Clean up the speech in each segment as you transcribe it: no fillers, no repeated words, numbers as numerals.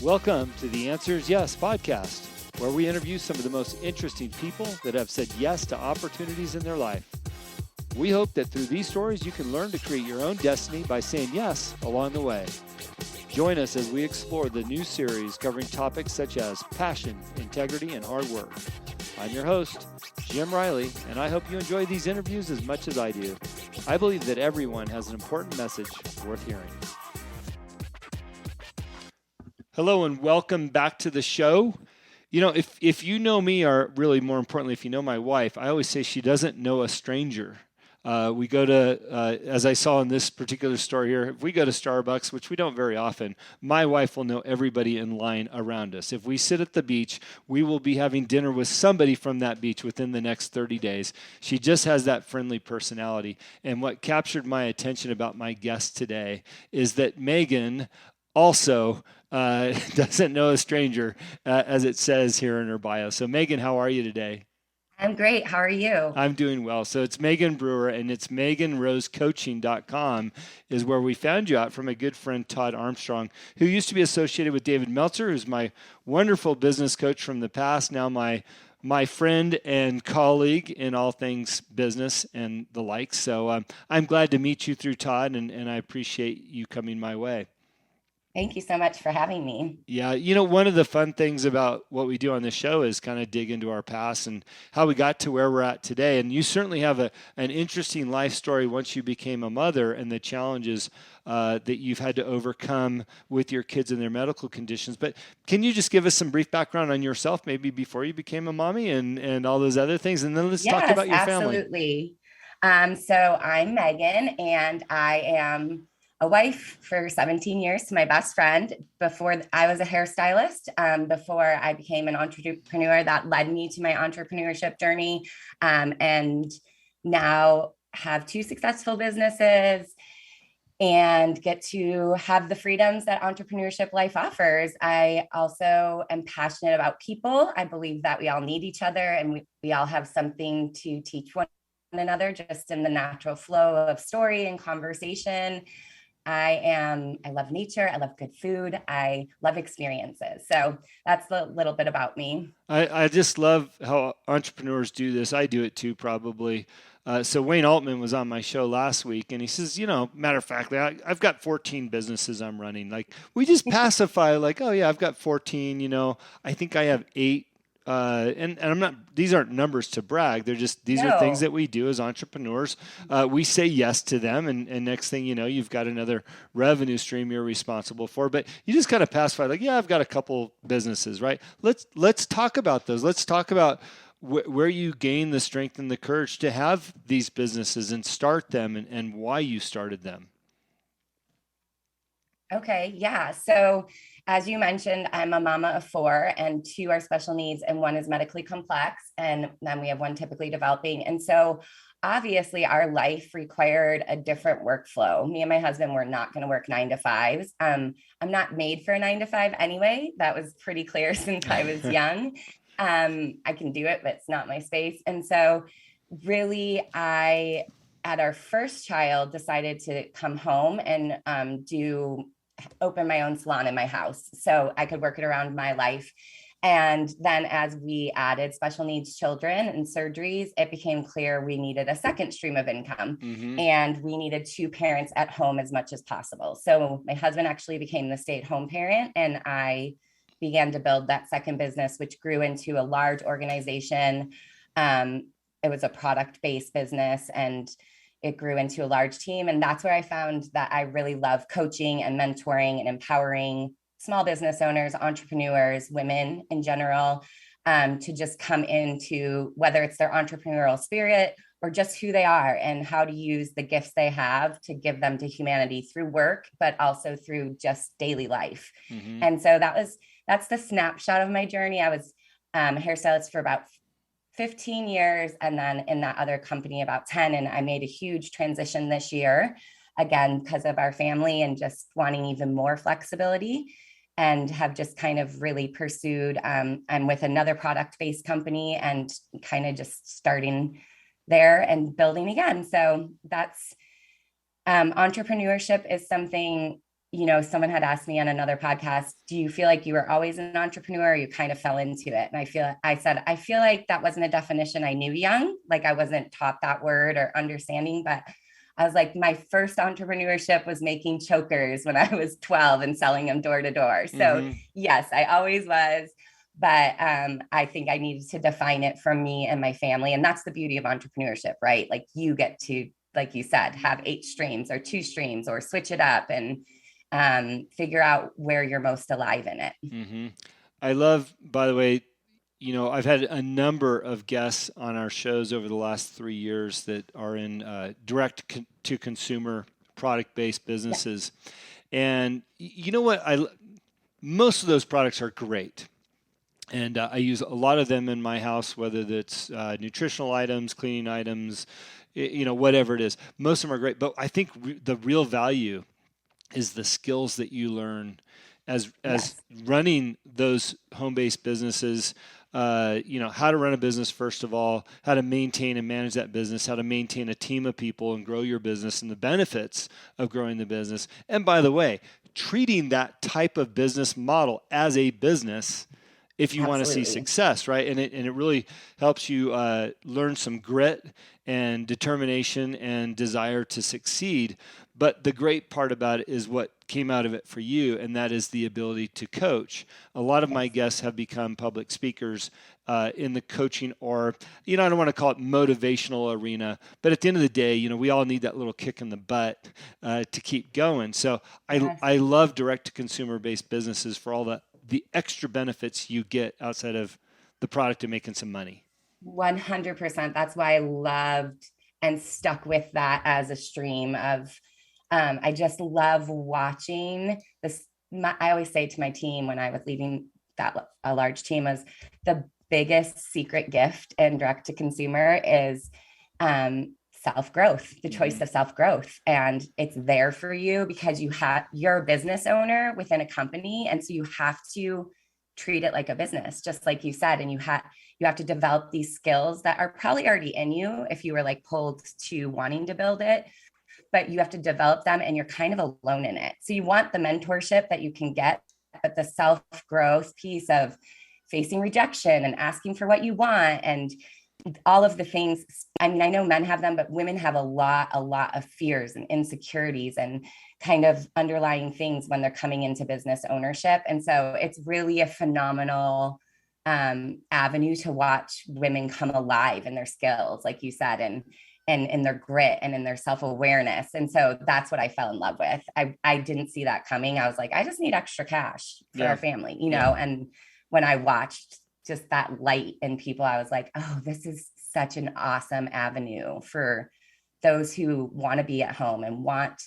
Welcome to the Answers Yes podcast, where we interview some of the most interesting people that have said yes to opportunities in their life. We hope that through these stories, you can learn to create your own destiny by saying yes along the way. Join us as we explore the new series covering topics such as passion, integrity, and hard work. I'm your host, Jim Riley, and I hope you enjoy these interviews as much as I do. I believe that everyone has an important message worth hearing. Hello and welcome back to the show. You know, if you know me, or really more importantly, if you know my wife, I always say she doesn't know a stranger. We go to, as I saw in this particular story here, if we go to Starbucks, which we don't very often, my wife will know everybody in line around us. If we sit at the beach, we will be having dinner with somebody from that beach within the next 30 days. She just has that friendly personality. And what captured my attention about my guest today is that Megan also doesn't know a stranger, as it says here in her bio. So Megan, how are you today? I'm great. How are you? I'm doing well. So it's Megan Reuwer, and it's meganrosecoaching.com is where we found you out from a good friend, Todd Armstrong, who used to be associated with David Meltzer, who's my wonderful business coach from the past, now my friend and colleague in all things business and the like. So I'm glad to meet you through Todd, and I appreciate you coming my way. Thank you so much for having me. Yeah, you know, one of the fun things about what we do on this show is kind of dig into our past and how we got to where we're at today. And you certainly have an interesting life story once you became a mother and the challenges that you've had to overcome with your kids and their medical conditions. But can you just give us some brief background on yourself, maybe before you became a mommy and all those other things? And then let's talk Yes, about your family. absolutely. So I'm Megan, and I am a wife for 17 years to my best friend. Before I was a hairstylist, before I became an entrepreneur, that led me to my entrepreneurship journey, and now have two successful businesses and get to have the freedoms that entrepreneurship life offers. I also am passionate about people. I believe that we all need each other, and we all have something to teach one another just in the natural flow of story and conversation. I love nature. I love good food. I love experiences. So that's a little bit about me. I just love how entrepreneurs do this. I do it too, probably. So Wayne Altman was on my show last week, and he says, you know, matter of fact, I've got 14 businesses I'm running. Like, we just pacify, like, oh yeah, I've got 14. You know, I think I have 8. And I'm not, these aren't numbers to brag. They're just, these are things No, that we do as entrepreneurs. We say yes to them. And next thing you know, you've got another revenue stream you're responsible for, but you just kind of pacify like, yeah, I've got a couple businesses, right? Let's talk about those. Let's talk about where you gain the strength and the courage to have these businesses and start them and why you started them. okay, yeah. So, as you mentioned, I'm a mama of four, and two are special needs, and one is medically complex. And then we have one typically developing. And so, obviously, our life required a different workflow. Me and my husband were not going to work 9 to 5s. I'm not made for a 9 to 5 anyway. That was pretty clear since I was young. I can do it, but it's not my space. And so, really, at our first child, decided to come home and do open my own salon in my house so I could work it around my life. And then as we added special needs children and surgeries, it became clear we needed a second stream of income, Mm-hmm. and we needed two parents at home as much as possible. So my husband actually became the stay-at-home parent, and I began to build that second business, which grew into a large organization. It was a product-based business, and it grew into a large team. And that's where I found that I really love coaching and mentoring and empowering small business owners, entrepreneurs, women in general, to just come into whether it's their entrepreneurial spirit or just who they are and how to use the gifts they have to give them to humanity through work, but also through just daily life. Mm-hmm. And so that's the snapshot of my journey. I was a hairstylist for about 15 years, and then in that other company about 10. And I made a huge transition this year, again, because of our family and just wanting even more flexibility, and have just kind of really pursued. I'm with another product-based company and kind of just starting there and building again. So that's entrepreneurship is something someone had asked me on another podcast, do you feel like you were always an entrepreneur or you kind of fell into it? And I said, I feel like that wasn't a definition I knew young. Like I wasn't taught that word or understanding, but I was like, my first entrepreneurship was making chokers when I was 12 and selling them door to door. So Mm-hmm. yes, I always was. But I think I needed to define it for me and my family. And that's the beauty of entrepreneurship, right? Like you get to, like you said, have 8 streams or 2 streams or switch it up and figure out where you're most alive in it. Mm-hmm. I love, by the way, I've had a number of guests on our shows over the last 3 years that are in to consumer product based Yeah, businesses. And you know what? Most of those products are great. And I use a lot of them in my house, whether that's nutritional items, cleaning items, whatever it is. Most of them are great. But I think the real value is the skills that you learn as yes, running those home-based businesses. How to run a business, first of all, how to maintain and manage that business, how to maintain a team of people and grow your business, and the benefits of growing the business. And by the way, treating that type of business model as a business if you want to see absolutely. success, right? And it really helps you learn some grit and determination and desire to succeed. But the great part about it is what came out of it for you, and that is the ability to coach. A lot of my Yes, guests have become public speakers in the coaching, or I don't want to call it motivational arena, but at the end of the day, we all need that little kick in the butt to keep going. So yes. I love direct to consumer based businesses for all the extra benefits you get outside of the product and making some money. 100%. That's why I loved and stuck with that as a stream of, I just love watching this. I always say to my team when I was leading that a large team was the biggest secret gift in direct to consumer is self growth, the choice Mm-hmm. of self growth, and it's there for you because you're a business owner within a company, and so you have to treat it like a business, just like you said, and you have to develop these skills that are probably already in you if you were like pulled to wanting to build it, but you have to develop them and you're kind of alone in it. So you want the mentorship that you can get, but the self growth piece of facing rejection and asking for what you want and all of the things. I mean, I know men have them, but women have a lot of fears and insecurities and kind of underlying things when they're coming into business ownership. And so it's really a phenomenal avenue to watch women come alive in their skills, like you said, and in their grit and in their self-awareness. And so that's what I fell in love with. I didn't see that coming. I was like, I just need extra cash for Yeah. our family, Yeah. and when I watched just that light in people, I was like, oh, this is such an awesome avenue for those who want to be at home and want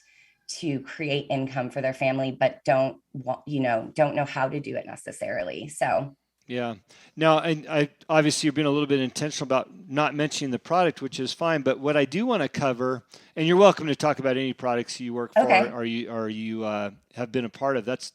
to create income for their family, but don't know how to do it necessarily. So, Yeah. Now, I obviously you're being a little bit intentional about not mentioning the product, which is fine. But what I do want to cover, and you're welcome to talk about any products you work for okay. or you have been a part of. That's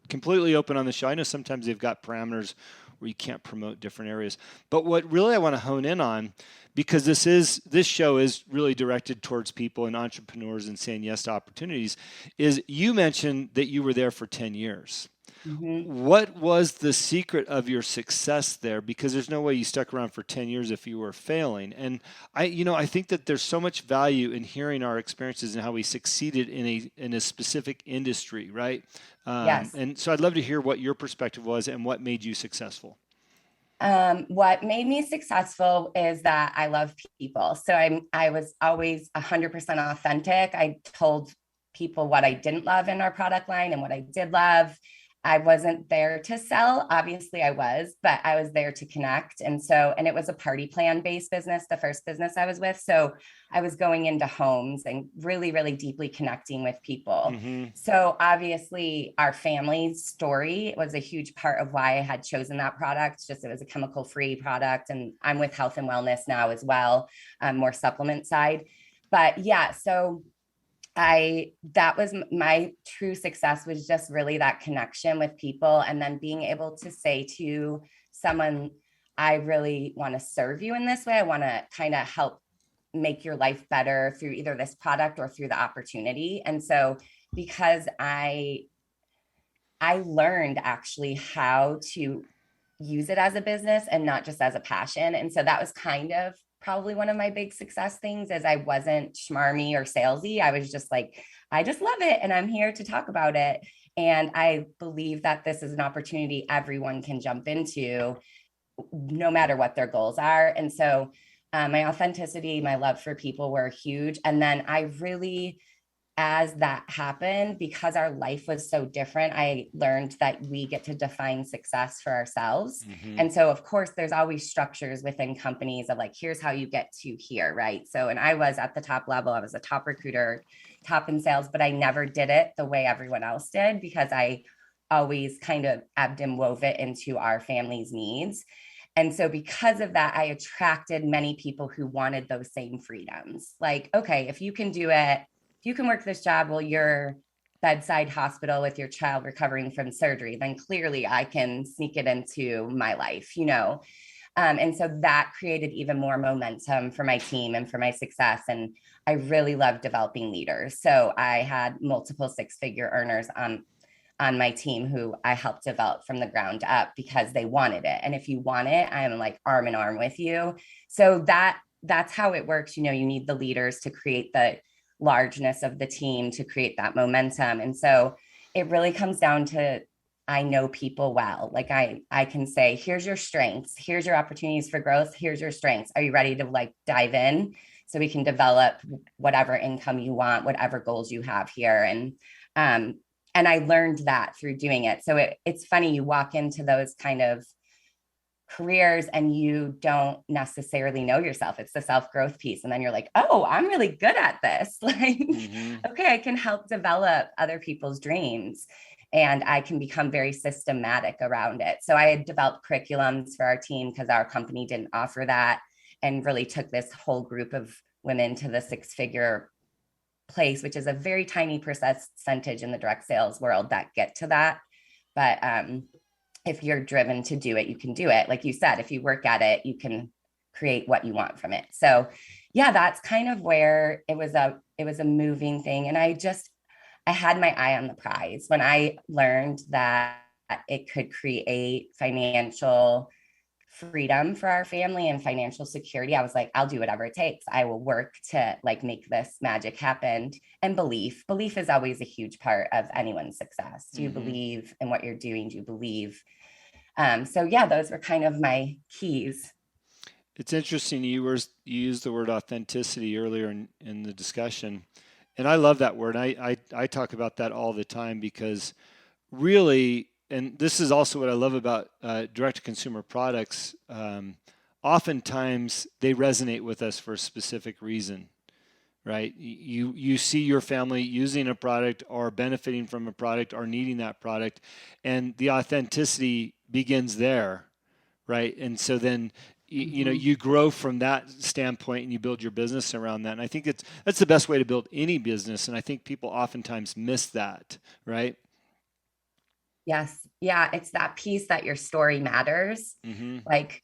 completely open on the show. I know sometimes they've got parameters where you can't promote different areas. But what really I want to hone in on, because this show is really directed towards people and entrepreneurs and saying yes to opportunities, is you mentioned that you were there for 10 years. Mm-hmm. What was the secret of your success there? Because there's no way you stuck around for 10 years if you were failing. And I think that there's so much value in hearing our experiences and how we succeeded in a specific industry, right? Yes. And so I'd love to hear what your perspective was and what made you successful. What made me successful is that I love people. So I was always 100% authentic. I told people what I didn't love in our product line and what I did love. I wasn't there to sell. Obviously, I was, but I was there to connect. And it was a party plan based business, the first business I was with. So I was going into homes and really, really deeply connecting with people. Mm-hmm. So obviously, our family's story was a huge part of why I had chosen that product. Just it was a chemical free product, and I'm with health and wellness now as well, more supplement side. But yeah, so I that was my true success was just really that connection with people, and then being able to say to someone, I really want to serve you in this way. I want to kind of help make your life better through either this product or through the opportunity. And so because I learned actually how to use it as a business and not just as a passion. And so that was kind of probably one of my big success things is I wasn't schmarmy or salesy. I was just like, I just love it and I'm here to talk about it. And I believe that this is an opportunity everyone can jump into no matter what their goals are. And so my authenticity, my love for people were huge. And then I really, as that happened, because our life was so different, I learned that we get to define success for ourselves. Mm-hmm. And so, of course, there's always structures within companies of like, here's how you get to here, right? So, and I was at the top level, I was a top recruiter, top in sales, but I never did it the way everyone else did because I always kind of ebbed and wove it into our family's needs. And so, because of that, I attracted many people who wanted those same freedoms. Like, okay, if you can do it, if you can work this job while you're bedside hospital with your child recovering from surgery, then clearly I can sneak it into my life, you know? And so that created even more momentum for my team and for my success. And I really love developing leaders. So I had multiple six-figure earners on my team who I helped develop from the ground up because they wanted it. And if you want it, I'm like arm in arm with you. So that's how it works. You know, you need the leaders to create the largeness of the team to create that momentum. And so it really comes down to I know people well. Like I can say, here's your strengths, here's your opportunities for growth, here's your strengths. Are you ready to like dive in so we can develop whatever income you want, whatever goals you have here? Um, and I learned that through doing it. So it's funny, you walk into those kind of careers and you don't necessarily know yourself. It's the self-growth piece. And then you're like, oh, I'm really good at this. Like, Mm-hmm. okay, I can help develop other people's dreams and I can become very systematic around it. So I had developed curriculums for our team because our company didn't offer that and really took this whole group of women to the six-figure place, which is a very tiny percentage in the direct sales world that get to that. But if you're driven to do it, you can do it. Like you said, if you work at it, you can create what you want from it. So yeah, that's kind of where it was a moving thing. And I had my eye on the prize when I learned that it could create financial freedom for our family and financial security. I was like, I'll do whatever it takes. I will work to like make this magic happen. And belief is always a huge part of anyone's success. Do you Mm-hmm. believe in what you're doing? Do you believe? So yeah, those were kind of my keys. It's interesting you used the word authenticity earlier in the discussion, and I love that word. I talk about that all the time because really, and this is also what I love about direct to consumer products. Oftentimes they resonate with us for a specific reason, right? You see your family using a product or benefiting from a product or needing that product, and the authenticity begins there, right? And so then you know Mm-hmm. you grow from that standpoint and you build your business around that. And I think that's the best way to build any business. And I think people oftentimes miss that, right? Yes. Yeah. It's that piece that your story matters. Mm-hmm. Like,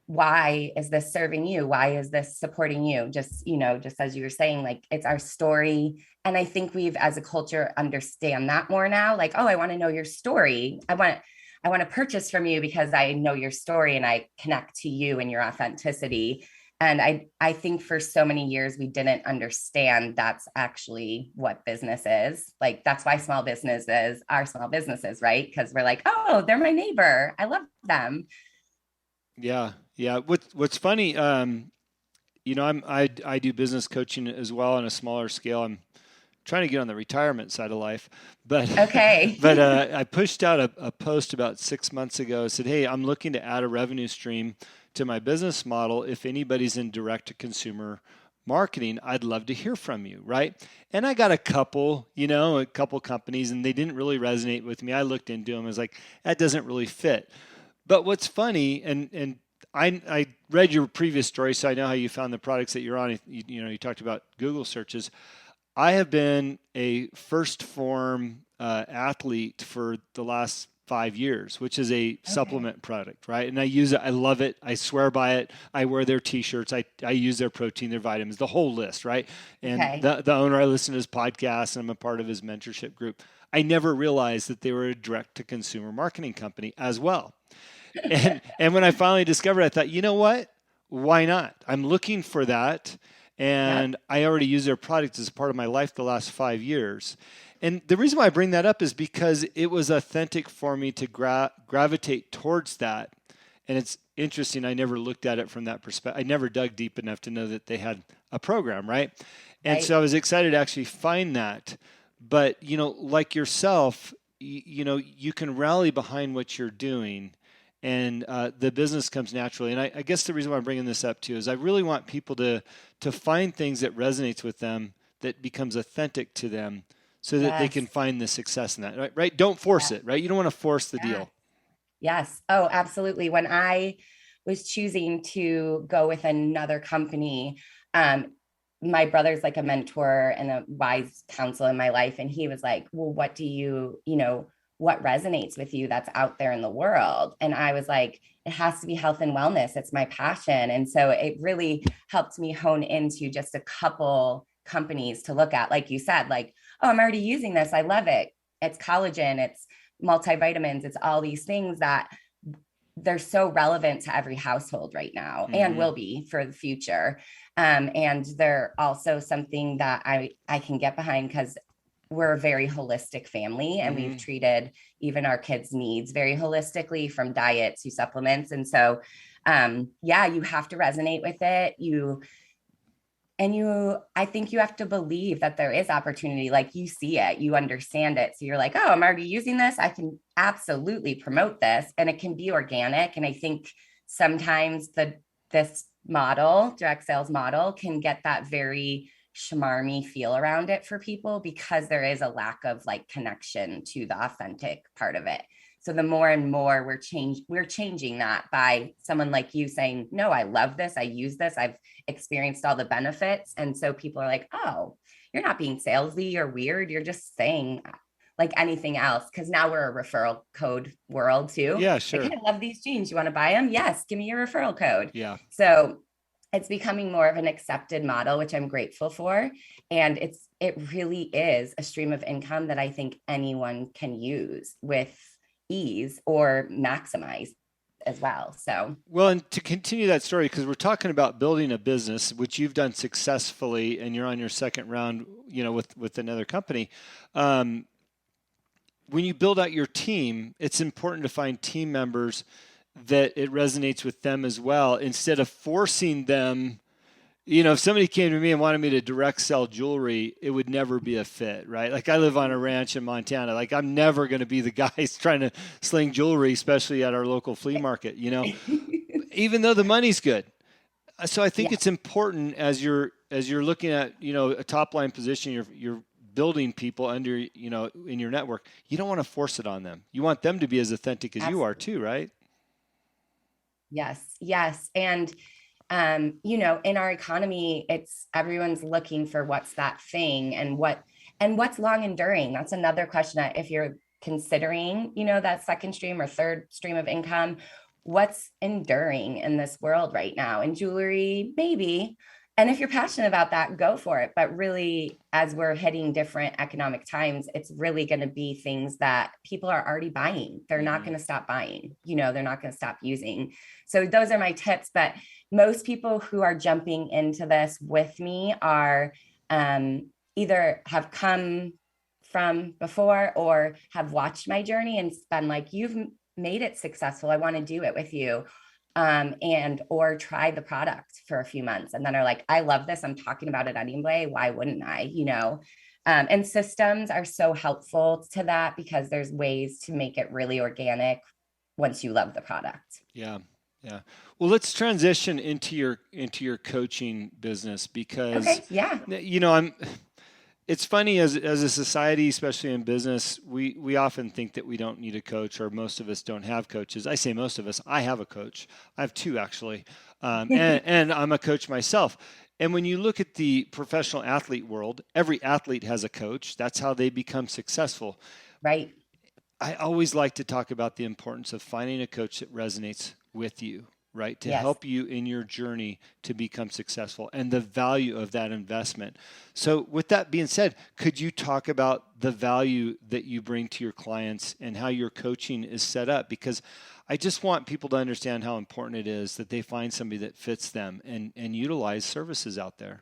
why is this serving you? Why is this supporting you? Just, just as you were saying, like it's our story. And I think we've as a culture understand that more now. Like, oh, I want to know your story. I want to purchase from you because I know your story and I connect to you and your authenticity. And I think for so many years we didn't understand that's actually what business is. Like that's why small businesses are small businesses, right? Because we're like, oh, they're my neighbor. I love them. Yeah, yeah. What's funny, you know, I do business coaching as well on a smaller scale. I'm trying to get on the retirement side of life, but Okay. I pushed out a post about 6 months ago. It said, "Hey, I'm looking to add a revenue stream to my business model. If anybody's in direct to consumer marketing, I'd love to hear from you." Right? And I got a couple companies, and they didn't really resonate with me. I looked into them. I was like, that doesn't really fit. But what's funny, and I read your previous story, so I know how you found the products that you're on. You talked about Google searches. I have been a first form athlete for the last 5 years, which is a Okay. supplement product, right? And I use it. I love it. I swear by it. I wear their t-shirts. I use their protein, their vitamins, the whole list, right? And Okay. the owner, I listen to his podcast and I'm a part of his mentorship group. I never realized that they were a direct to consumer marketing company as well. And when I finally discovered it, I thought, you know what? Why not? I'm looking for that. Yep. And I already use their product as a part of my life the last 5 years. And the reason why I bring that up is because it was authentic for me to gravitate towards that. And it's interesting. I never looked at it from that perspective. I never dug deep enough to know that they had a program, right? And so Right. I was excited to actually find that. But, like yourself, you can rally behind what you're doing and the business comes naturally. And I guess the reason why I'm bringing this up too is I really want people to find things that resonates with them, that becomes authentic to them, so that they Yes. can find the success in that. Right? Right? Don't force Yeah. it. Right? You don't want to force the Yeah. deal. Yes. Oh, absolutely. When I was choosing to go with another company, um, my brother's like a mentor and a wise counsel in my life. And he was like, well, what do what resonates with you that's out there in the world? And I was like, it has to be health and wellness. It's my passion. And so it really helped me hone into just a couple companies to look at. Like you said, like, oh, I'm already using this. I love it. It's collagen. It's multivitamins, it's all these things that they're so relevant to every household right now and Mm-hmm. will be for the future. And they're also something that I can get behind because we're a very holistic family and we've Mm-hmm. treated even our kids' needs very holistically from diet to supplements. And so, yeah, you have to resonate with it. I think you have to believe that there is opportunity. Like you see it, you understand it, so you're like, oh, I'm already using this, I can absolutely promote this, and it can be organic. And I think sometimes this model, direct sales model, can get that very schmarmy feel around it for people because there is a lack of like connection to the authentic part of it. So the more and more we're changing that by someone like you saying, no, I love this, I use this, I've experienced all the benefits. And so people are like, oh, you're not being salesy or weird. You're just saying like anything else. Cause now we're a referral code world too. Yeah, Like, sure. hey, I love these jeans. You want to buy them? Yes. Give me your referral code. Yeah. So it's becoming more of an accepted model, which I'm grateful for. And it really is a stream of income that I think anyone can use with ease or maximize as well. So Well, and to continue that story, because we're talking about building a business, which you've done successfully, and you're on your second round, with another company. Um, when you build out your team, it's important to find team members that it resonates with them as well, instead of forcing them. If somebody came to me and wanted me to direct sell jewelry, it would never be a fit, right? Like I live on a ranch in Montana. Like I'm never going to be the guy trying to sling jewelry, especially at our local flea market, even though the money's good. So I think yeah. it's important as you're looking at, a top line position, you're building people under, in your network. You don't want to force it on them. You want them to be as authentic as you are Absolutely. too, right? Yes, yes. And in our economy, it's everyone's looking for what's that thing and what's long enduring. That's another question that if you're considering, that second stream or third stream of income, what's enduring in this world right now? In jewelry, maybe. And if you're passionate about that, go for it. But really, as we're hitting different economic times, it's really going to be things that people are already buying. They're not Mm-hmm. going to stop buying, they're not going to stop using. So those are my tips. But most people who are jumping into this with me are either have come from before or have watched my journey and been like, you've made it successful, I want to do it with you. And or try the product for a few months and then are like, I love this, I'm talking about it anyway, why wouldn't I? And systems are so helpful to that because there's ways to make it really organic once you love the product. Yeah. Yeah. Well, let's transition into your coaching business because Okay, yeah. I'm it's funny as a society, especially in business, we often think that we don't need a coach, or most of us don't have coaches. I say most of us. I have a coach. I have two actually, and I'm a coach myself. And when you look at the professional athlete world, every athlete has a coach. That's how they become successful. Right. I always like to talk about the importance of finding a coach that resonates with you, right? To Yes. help you in your journey to become successful and the value of that investment. So, with that being said, could you talk about the value that you bring to your clients and how your coaching is set up? Because I just want people to understand how important it is that they find somebody that fits them and utilize services out there.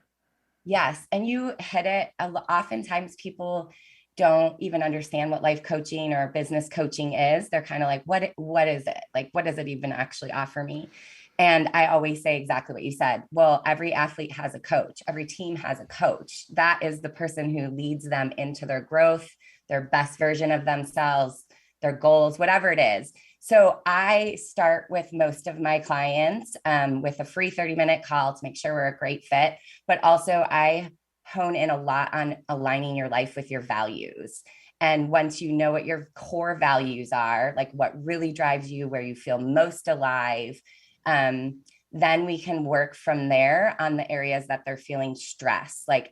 Yes. And you hit it. Oftentimes people don't even understand what life coaching or business coaching is. They're kind of like, what is it? Like, what does it even actually offer me? And I always say exactly what you said. Well, every athlete has a coach, every team has a coach. That is the person who leads them into their growth, their best version of themselves, their goals, whatever it is. So I start with most of my clients with a free 30-minute call to make sure we're a great fit. But also, I hone in a lot on aligning your life with your values. And once you know what your core values are, like what really drives you, where you feel most alive, um, then we can work from there on the areas that they're feeling stress, like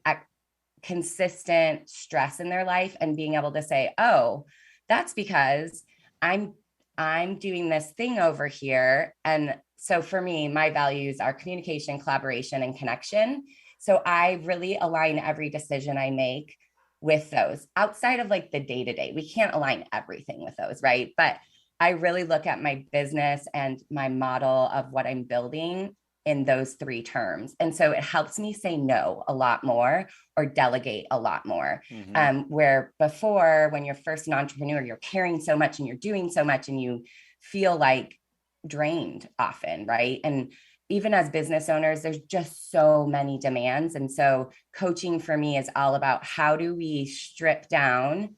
consistent stress in their life, and being able to say, oh, that's because i'm I'm doing this thing over here. And so for me, my values are communication, collaboration, and connection. So I really align every decision I make with those. Outside of like the day to day, we can't align everything with those, right? But I really look at my business and my model of what I'm building in those three terms. And so it helps me say no a lot more or delegate a lot more. Mm-hmm. Where before, when you're first an entrepreneur, you're carrying so much and you're doing so much and you feel like drained often, right? And even as business owners, there's just so many demands. And so coaching for me is all about how do we strip down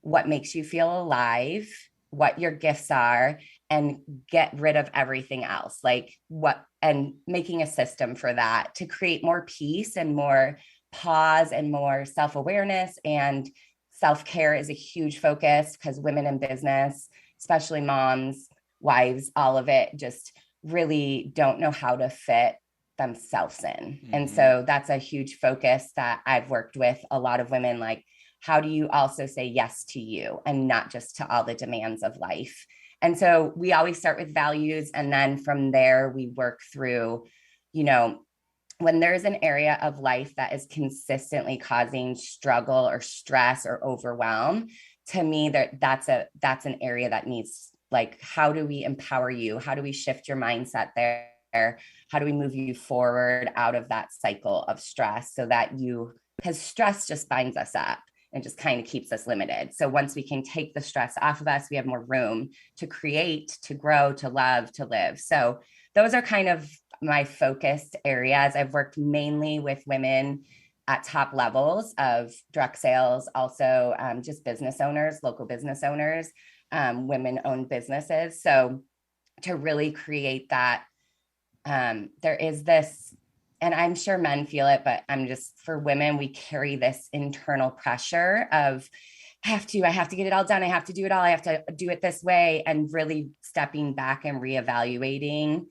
what makes you feel alive, what your gifts are, and get rid of everything else. Like what, and making a system for that to create more peace and more pause and more self awareness. And self care is a huge focus because women in business, especially moms, wives, all of it, just really don't know how to fit themselves in. And Mm-hmm. so that's a huge focus that I've worked with a lot of women. Like, how do you also say yes to you and not just to all the demands of life? And so we always start with values. And then from there, we work through, you know, when there's an area of life that is consistently causing struggle or stress or overwhelm, to me, that's an area that needs, like, how do we empower you? How do we shift your mindset there? How do we move you forward out of that cycle of stress so that you, because stress just binds us up and just kind of keeps us limited. So once we can take the stress off of us, we have more room to create, to grow, to love, to live. So those are kind of my focused areas. I've worked mainly with women at top levels of direct sales, also just business owners, local business owners, women owned businesses. So to really create that, there is this, and I'm sure men feel it, but I'm just, for women, we carry this internal pressure of, I have to get it all done. I have to do it all. I have to do it this way. And really stepping back and reevaluating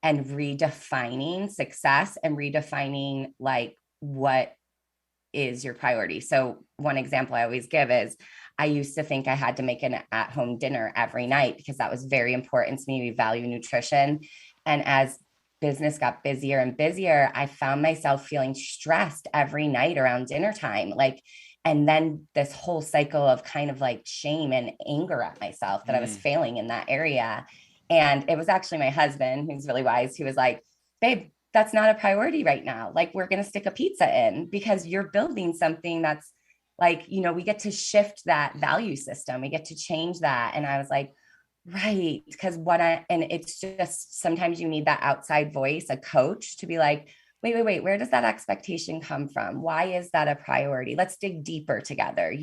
and redefining success and redefining like what is your priority. So one example I always give is I used to think I had to make an at-home dinner every night because that was very important to me. We value nutrition. And as business got busier and busier, I found myself feeling stressed every night around dinner time. Like, and then this whole cycle of kind of like shame and anger at myself that I was Mm. failing in that area. And it was actually my husband, who's really wise, who was like, babe, that's not a priority right now. Like, we're going to stick a pizza in because you're building something that's like, we get to shift that value system. We get to change that. And I was like, right. Because and it's just sometimes you need that outside voice, a coach to be like, wait, where does that expectation come from? Why is that a priority? Let's dig deeper together,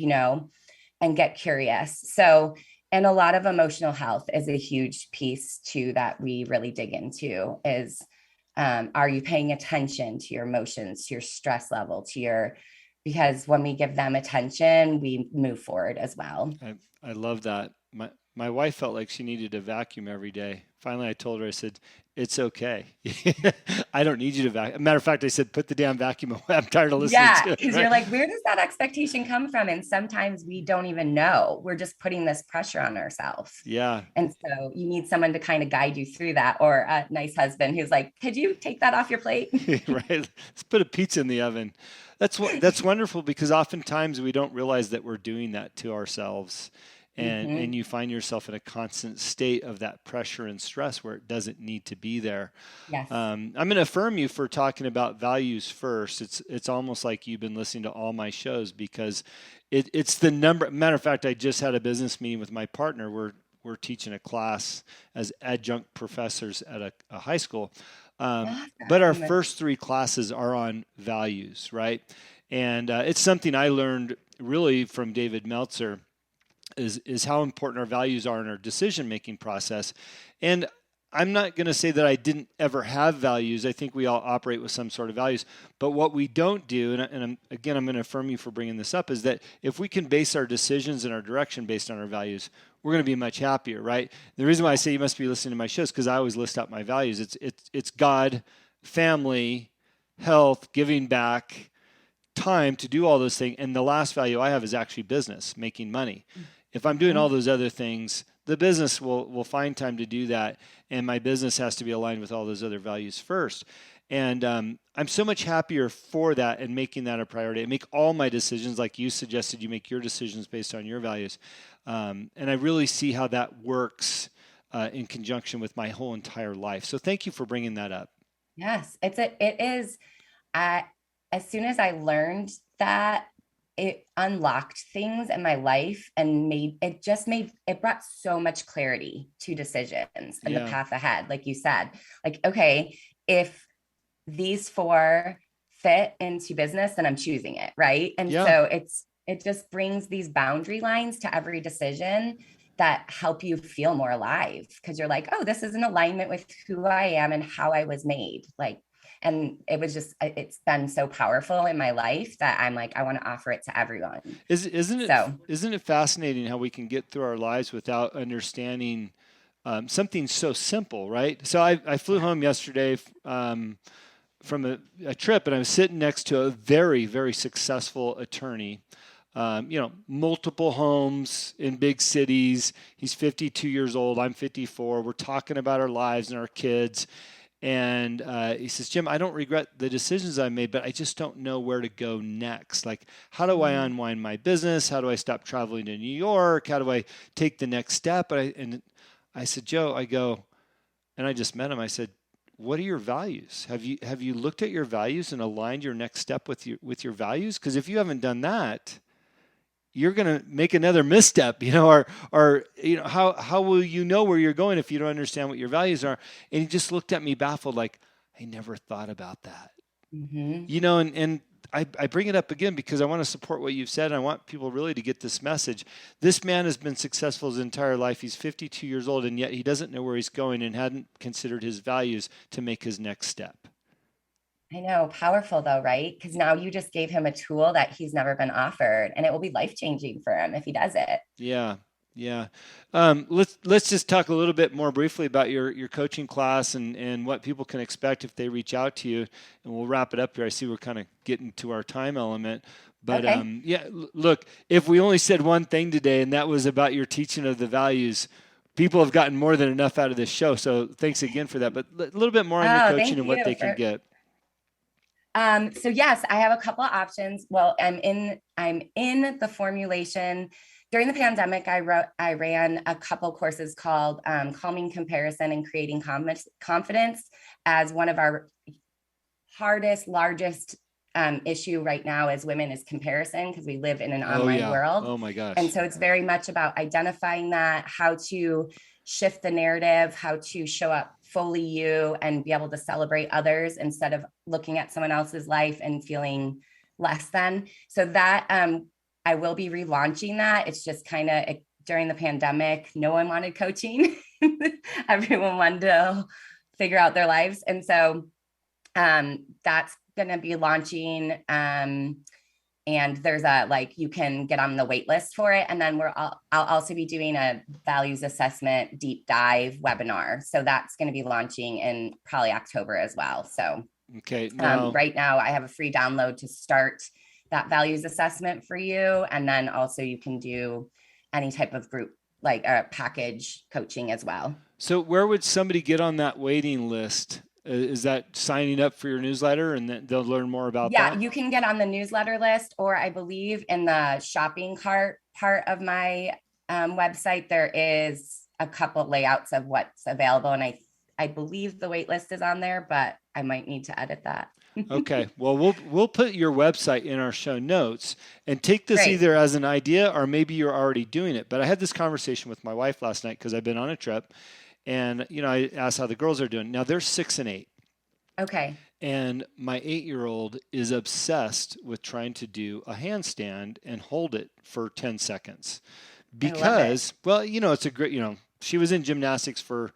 and get curious. So, and a lot of emotional health is a huge piece too that we really dig into is, are you paying attention to your emotions, to your stress level, because when we give them attention, we move forward as well. I love that. My wife felt like she needed a vacuum every day. Finally, I told her, I said, it's okay. I don't need you to vacuum. Matter of fact, I said, put the damn vacuum away. I'm tired of listening Yeah, to it. because Right. you're like, where does that expectation come from? And sometimes we don't even know. We're just putting this pressure on ourselves. Yeah. And so you need someone to kind of guide you through that, or a nice husband who's like, could you take that off your plate? Right. Let's put a pizza in the oven. That's wonderful because oftentimes we don't realize that we're doing that to ourselves. And Hmm. you find yourself in a constant state of that pressure and stress where it doesn't need to be there. Yes. I'm going to affirm you for talking about values first. It's almost like you've been listening to all my shows because it's the number. Matter of fact, I just had a business meeting with my partner. We're teaching a class as adjunct professors at a high school, but our Awesome. first three classes are on values, right? And it's something I learned really from David Meltzer is how important our values are in our decision making process. And I'm not going to say that I didn't ever have values. I think we all operate with some sort of values. But what we don't do, again, I'm going to affirm you for bringing this up, is that if we can base our decisions and our direction based on our values, we're going to be much happier, right? The reason why I say you must be listening to my shows because I always list out my values. It's God, family, health, giving back, time to do all those things. And the last value I have is actually business, making money. If I'm doing all Mhm. those other things, the business will find time to do that. And my business has to be aligned with all those other values first. And I'm so much happier for that and making that a priority. I make all my decisions like you suggested. You make your decisions based on your values. And I really see how that works in conjunction with my whole entire life. So thank you for bringing that up. Yes, it is. I, as soon as I learned that, it unlocked things in my life and it brought so much clarity to decisions and the Yeah. path ahead. Like you said, like, okay, if these four fit into business, then I'm choosing it. Right. And Yeah. so it just brings these boundary lines to every decision that help you feel more alive because you're like, oh, this is in alignment with who I am and how I was made. Like, and it's been so powerful in my life that I'm like, I want to offer it to everyone. So, Isn't it fascinating how we can get through our lives without understanding something so simple, right? So I flew yeah. home yesterday from a trip, and I was sitting next to a very very successful attorney. Multiple homes in big cities. He's 52 years old. I'm 54. We're talking about our lives and our kids. And he says, Jim, I don't regret the decisions I made, but I just don't know where to go next. Like, how do I Mm. unwind my business? How do I stop traveling to New York? How do I take the next step? And I said, Joe, I go, and I just met him. I said, what are your values? Have you looked at your values and aligned your next step with your values? Because if you haven't done that, you're going to make another misstep, or how will you know where you're going if you don't understand what your values are? And he just looked at me baffled, like, I never thought about that. Hmm. And I bring it up again because I want to support what you've said. And I want people really to get this message. This man has been successful his entire life. He's 52 years old, and yet he doesn't know where he's going and hadn't considered his values to make his next step. I know, powerful though, right? Because now you just gave him a tool that he's never been offered, and it will be life changing for him if he does it. Yeah, yeah. Let's just talk a little bit more briefly about your coaching class and what people can expect if they reach out to you, and we'll wrap it up here. I see we're kind of getting to our time element, but Okay. yeah. Look, if we only said one thing today, and that was about your teaching of the values, people have gotten more than enough out of this show. So thanks again for that. But a little bit more on your Oh, coaching thank and what you they can for. get. So yes, I have a couple of options. Well, I'm in the formulation. During the pandemic, I ran a couple courses called Calming Comparison and Creating Confidence as one of our hardest, largest issue right now as women is comparison because we live in an Oh online yeah. world. Oh my And gosh. so it's very much about identifying that, how to shift the narrative, how to show up fully you and be able to celebrate others instead of looking at someone else's life and feeling less than. So that I will be relaunching that. It's just kind of during the pandemic, no one wanted coaching. Everyone wanted to figure out their lives. And so that's going to be launching and there's a like you can get on the wait list for it. And then I'll also be doing a values assessment deep dive webinar. So that's going to be launching in probably October as well. So Okay. Now, right now I have a free download to start that values assessment for you. And then also you can do any type of group, like a package coaching as well. so where would somebody get on that waiting list? Is that signing up for your newsletter and then they'll learn more about Yeah, that? you can get on the newsletter list, or I believe in the shopping cart part of my website, there is a couple layouts of what's available. And I believe the wait list is on there, but I might need to edit that. Okay. Well, we'll put your website in our show notes and take this Great. either as an idea or maybe you're already doing it. But I had this conversation with my wife last night because I've been on a trip, and I asked how the girls are doing. Now they're 6 and 8, Okay. and my 8-year-old is obsessed with trying to do a handstand and hold it for 10 seconds I love it. because, well, it's a great, she was in gymnastics for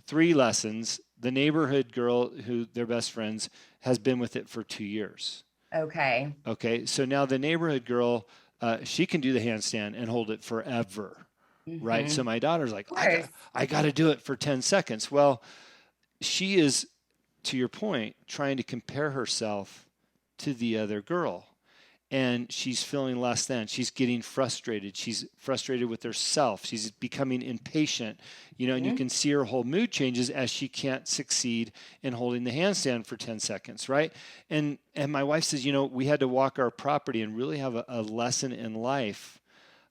3 lessons. The neighborhood girl who they're best friends has been with it for 2 years. Okay. Okay, so now the neighborhood girl, she can do the handstand and hold it forever, right? So Mm-hmm. my daughter's like, Of course. I got to do it for 10 seconds. Well, she is, to your point, trying to compare herself to the other girl. And she's feeling less than. She's getting frustrated. She's frustrated with herself. She's becoming impatient, and you can see her whole mood changes as she can't succeed in holding the handstand for 10 seconds, right? And my wife says, we had to walk our property and really have a lesson in life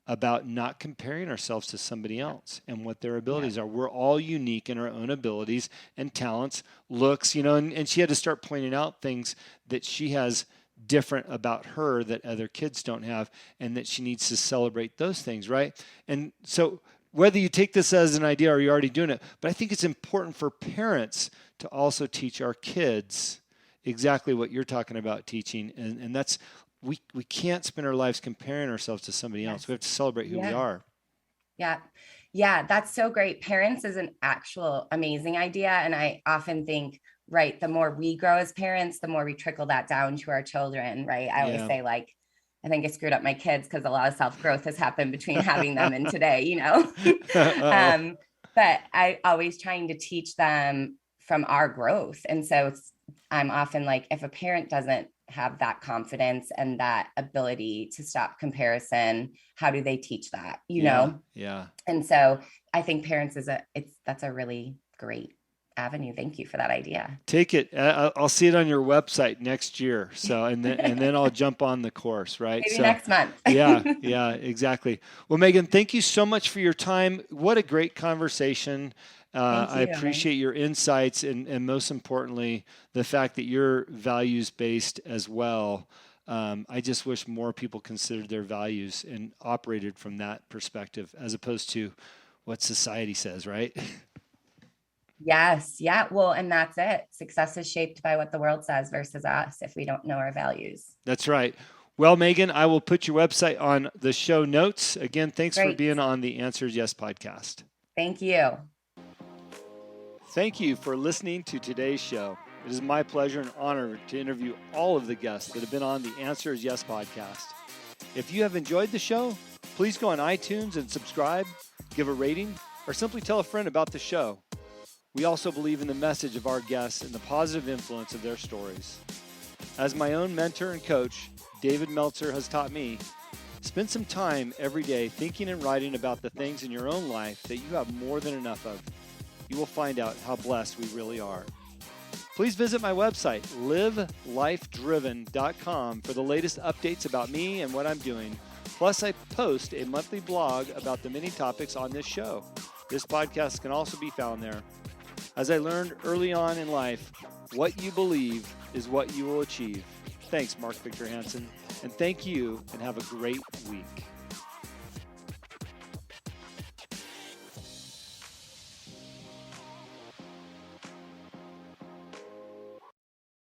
about not comparing ourselves to somebody else and what their abilities are. We're all unique in our own abilities and talents, looks, and she had to start pointing out things that she has different about her that other kids don't have, and that she needs to celebrate those things, right? And so whether you take this as an idea or you're already doing it, but I think it's important for parents to also teach our kids exactly what you're talking about teaching. And that's, we can't spend our lives comparing ourselves to somebody else. Yes. We have to celebrate who we Yeah. are. Yeah. Yeah. That's so great. Parents is an actual amazing idea. And I often think, right, the more we grow as parents, the more we trickle that down to our children, right? I always Yeah. say, like, I think I screwed up my kids because a lot of self-growth has happened between having them and today, Uh-oh. but I always trying to teach them from our growth. And so I'm often like, if a parent doesn't have that confidence and that ability to stop comparison, how do they teach that, Yeah. And so I think parents that's a really great avenue. Thank you for that idea. Take it. I'll see it on your website next year. So, and then I'll jump on the course, right? Maybe So, next month. yeah, exactly. Well, Megan, thank you so much for your time. What a great conversation. Thank I you. appreciate your insights and most importantly, the fact that you're values based as well. I just wish more people considered their values and operated from that perspective as opposed to what society says, right? Yes. Yeah. Well, and that's it. Success is shaped by what the world says versus us if we don't know our values. That's right. Well, Megan, I will put your website on the show notes. Again, thanks for Great. being on the Answers Yes podcast. Thank you. Thank you for listening to today's show. It is my pleasure and honor to interview all of the guests that have been on the Answers Yes podcast. If you have enjoyed the show, please go on iTunes and subscribe, give a rating, or simply tell a friend about the show. We also believe in the message of our guests and the positive influence of their stories. As my own mentor and coach, David Meltzer, has taught me, spend some time every day thinking and writing about the things in your own life that you have more than enough of. You will find out how blessed we really are. Please visit my website, livelifedriven.com, for the latest updates about me and what I'm doing. Plus, I post a monthly blog about the many topics on this show. This podcast can also be found there. As I learned early on in life, what you believe is what you will achieve. Thanks, Mark Victor Hansen, and thank you, and have a great week.